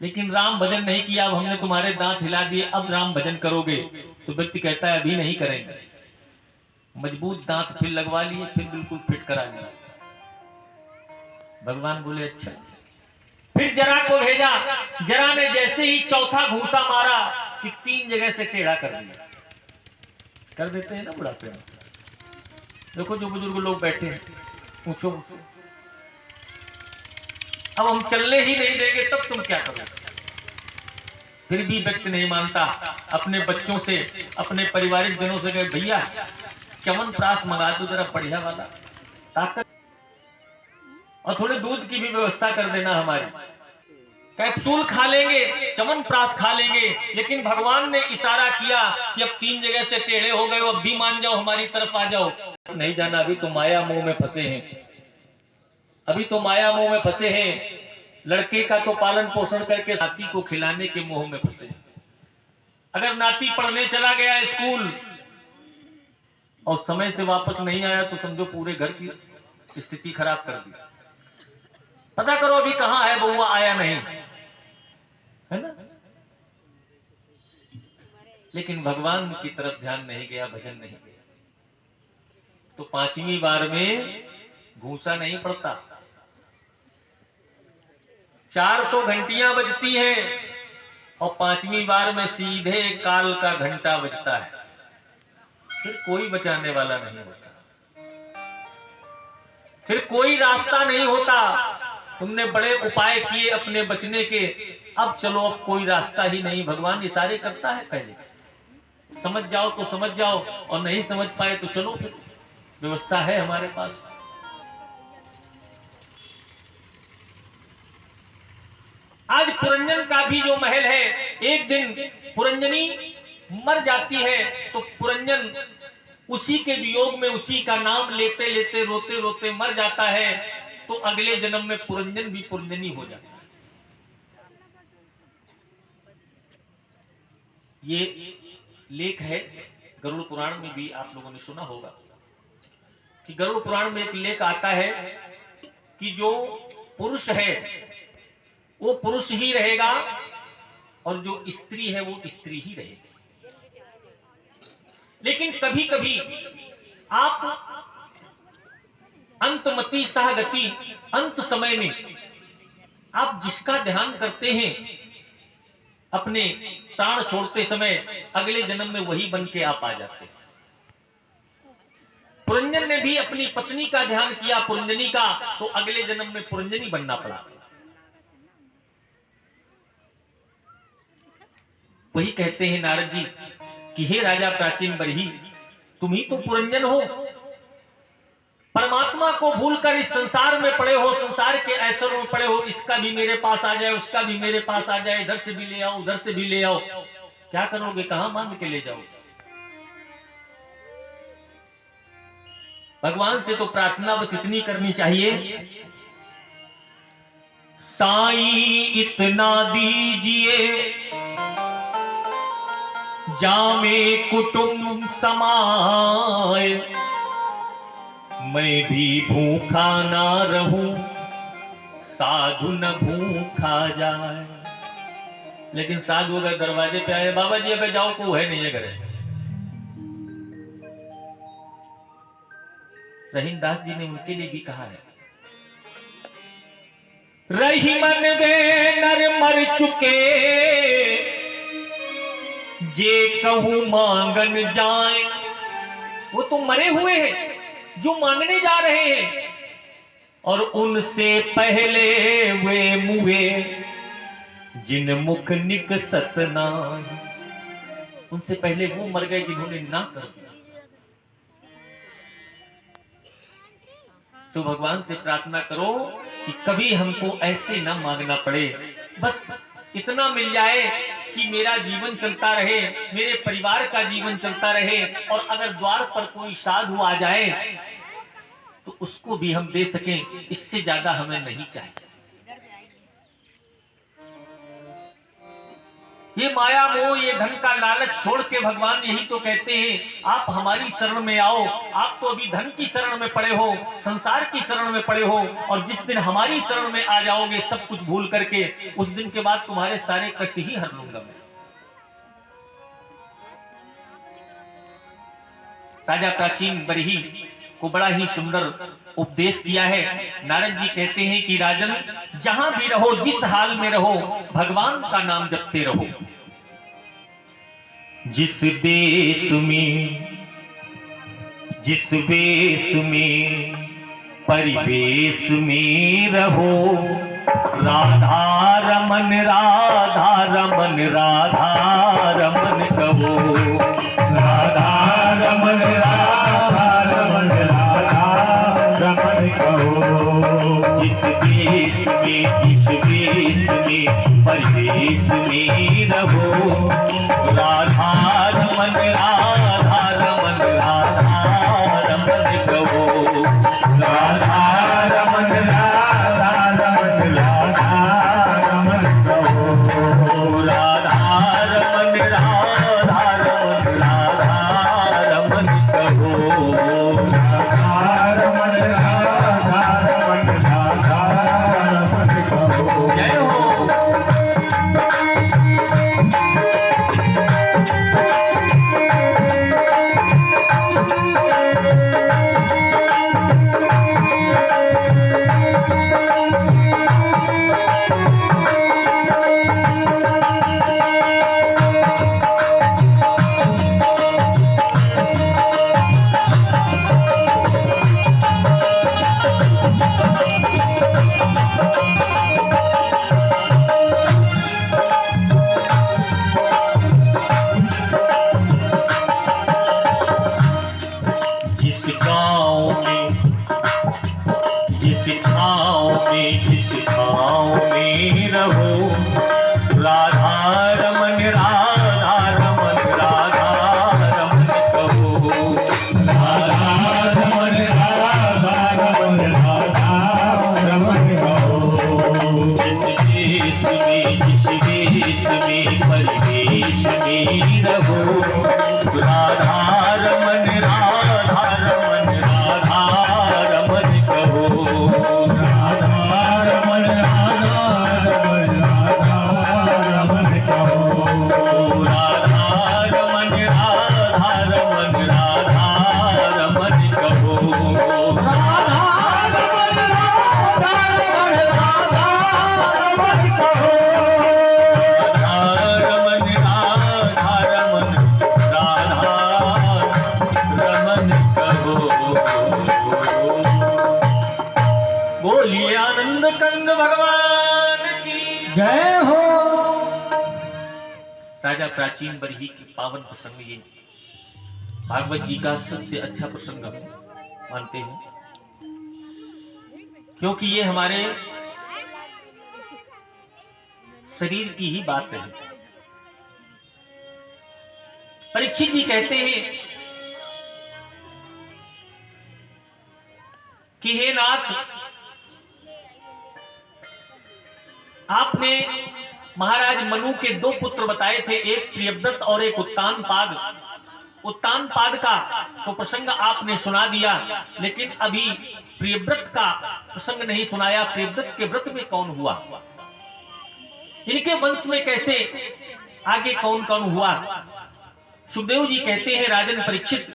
लेकिन राम भजन नहीं किया, अब हमने तुम्हारे दांत हिला दिए, अब राम भजन करोगे? तो व्यक्ति कहता है अभी नहीं करेंगे। मजबूत दांत फिर लगवा लिए, फिर बिल्कुल फिट करा लिया। भगवान बोले अच्छा। फिर जरा को भेजा, जरा ने जैसे ही चौथा घूसा मारा कि 3 जगह से टेढ़ा कर दिया। कर देते हैं ना बुढ़ापे में। देखो जो बुजुर्ग लोग बैठे हैं, पूछो मुझसे, अब हम चलने ही नहीं देंगे तब तुम क्या करोगे? फिर भी व्यक्ति नहीं मानता, अपने बच्चों से, अपने पारिवारिक जनों से कहे भैया च्यवनप्राश मंगा दो जरा बढ़िया वाला, ताकत, और थोड़े दूध की भी व्यवस्था कर देना हमारी। कैप्सूल खा लेंगे, च्यवनप्राश खा लेंगे, लेकिन भगवान ने इशारा किया कि अब 3 जगह से टेढ़े हो गए हो, अब भी मान जाओ, हमारी तरफ आ जाओ। नहीं जाना, अभी तो माया मोह में फंसे हैं, अभी तो माया मोह में फंसे हैं। लड़के का तो पालन पोषण करके नाती को खिलाने के मोह में फंसे। अगर नाती पढ़ने चला गया स्कूल और समय से वापस नहीं आया तो समझो पूरे घर की स्थिति खराब कर दी। पता करो अभी कहां है बउआ, आया नहीं, है ना? लेकिन भगवान की तरफ ध्यान नहीं गया, भजन नहीं गया, तो 5वीं बार में घूसा नहीं पड़ता। 4 तो घंटियां बजती हैं और 5वीं बार में सीधे काल का घंटा बजता है। फिर कोई बचाने वाला नहीं होता, फिर कोई रास्ता नहीं होता। तुमने बड़े उपाय किए अपने बचने के, अब चलो अब कोई रास्ता ही नहीं। भगवान इशारे करता है, पहले समझ जाओ तो समझ जाओ, और नहीं समझ पाए तो चलो, फिर व्यवस्था है हमारे पास। आज पुरंजन का भी जो महल है, एक दिन पुरंजनी मर जाती है तो पुरंजन उसी के वियोग में, उसी का नाम लेते लेते रोते रोते मर जाता है, तो अगले जन्म में पुरंजन भी पुरंजनी हो जाता है। ये लेख है गरुड़ पुराण में भी, आप लोगों ने सुना होगा कि गरुड़ पुराण में एक लेख आता है कि जो पुरुष है वो पुरुष ही रहेगा और जो स्त्री है वो स्त्री ही रहेगी। लेकिन कभी कभी आप अंतमति सहगति, अंत समय में आप जिसका ध्यान करते हैं, अपने प्राण छोड़ते समय अगले जन्म में वही बन के आप आ जाते हैं। पुरंजन ने भी अपनी पत्नी का ध्यान किया, पुरंजनी का, तो अगले जन्म में पुरंजनी बनना पड़ा। वही कहते हैं नारद जी कि हे राजा प्राचीन बरही, तुम ही तो पुरंजन हो। परमात्मा को भूलकर इस संसार में पड़े हो, संसार के ऐसरों में पड़े हो, इसका भी मेरे पास आ जाए, उसका भी मेरे पास आ जाए, इधर से भी ले आओ, उधर से भी ले आओ। क्या करोगे, कहां मांग के ले जाओगे? भगवान से तो प्रार्थना बस इतनी करनी चाहिए, साईं इतना दीजिए जामे कुटुंब समाए, मैं भी भूखा ना रहूं, साधु न भूखा जाए। लेकिन साधु अगर दरवाजे पे आए, बाबा जी अबे जाओ, को है नहीं है घरे। रहीमदास जी ने उनके लिए भी कहा है, रही मन वे नर मर चुके, जे कहूं मांगन जाए। वो तो मरे हुए हैं जो मांगने जा रहे हैं, और उनसे पहले वे मुए जिन मुख निकसत नाहि। उनसे पहले वो मर गए जिन्होंने ना कर दिया। तो भगवान से प्रार्थना करो कि कभी हमको ऐसे ना मांगना पड़े, बस इतना मिल जाए कि मेरा जीवन चलता रहे, मेरे परिवार का जीवन चलता रहे, और अगर द्वार पर कोई साधु आ जाए तो उसको भी हम दे सकें, इससे ज्यादा हमें नहीं चाहिए। ये माया मोह, ये धन का लालच छोड़ के भगवान यही तो कहते हैं, आप हमारी शरण में आओ। आप तो अभी धन की शरण में पड़े हो, संसार की शरण में पड़े हो, और जिस दिन हमारी शरण में आ जाओगे सब कुछ भूल करके, उस दिन के बाद तुम्हारे सारे कष्ट ही हर लूंगा मैं। राजा प्राचीन बरही को बड़ा ही सुंदर उपदेश किया है। नारद जी कहते हैं कि राजन, जहां भी रहो, जिस हाल में रहो, भगवान का नाम जपते रहो। जिस देश में, जिस वेश में, परिवेश में रहो, राधा रमन राधा रमन राधा रमन कहो। राधा रमन राधा रमन राधा रमन कहो। जिस देश में, जिस वेश में, परिवेश में रहो, राधा रमन राधा रमन राधा रमन कहो। राधा रमन राधा रमन राधा रमन कहो। राधा रमन राधा रमन राधा रमन कहो। राधा रमन राधा रमन राधा रमन कहो। जय हो। जिस छाँव में, जिस छाँव में रहो, राधा रमन राधा रमन राधा रमन कहो। राधा रमन राधा रमन राधा रमन कहो। जिस देश में, जिस देश में, परिवेश में रहो, राधा रमन राधा रमन राधा रमन कहो। राधा रमन राधा रमन राधा रमन कहो। राधा रमन राधा रमन राधा रमन कहो। राधा रमन राधा रमन राधा रमन कहो। राधा रमन राधा रमन राधा रमन कहो। बोलिए आनंद कंद भगवान की जय हो। राजा प्राचीन बरही के पावन प्रसंग, ये भागवत जी का सबसे अच्छा प्रसंग मानते हैं, क्योंकि ये हमारे शरीर की ही बात है। परीक्षित जी कहते हैं कि हे नाथ, आपने महाराज मनु के दो पुत्र बताए थे, एक प्रियव्रत और एक उत्तानपाद। उत्तानपाद का तो प्रसंग आपने सुना दिया, लेकिन अभी प्रियव्रत का प्रसंग नहीं सुनाया। प्रियव्रत के व्रत में कौन हुआ, इनके वंश में कैसे आगे कौन कौन हुआ। सुखदेव जी कहते हैं, राजन परीक्षित,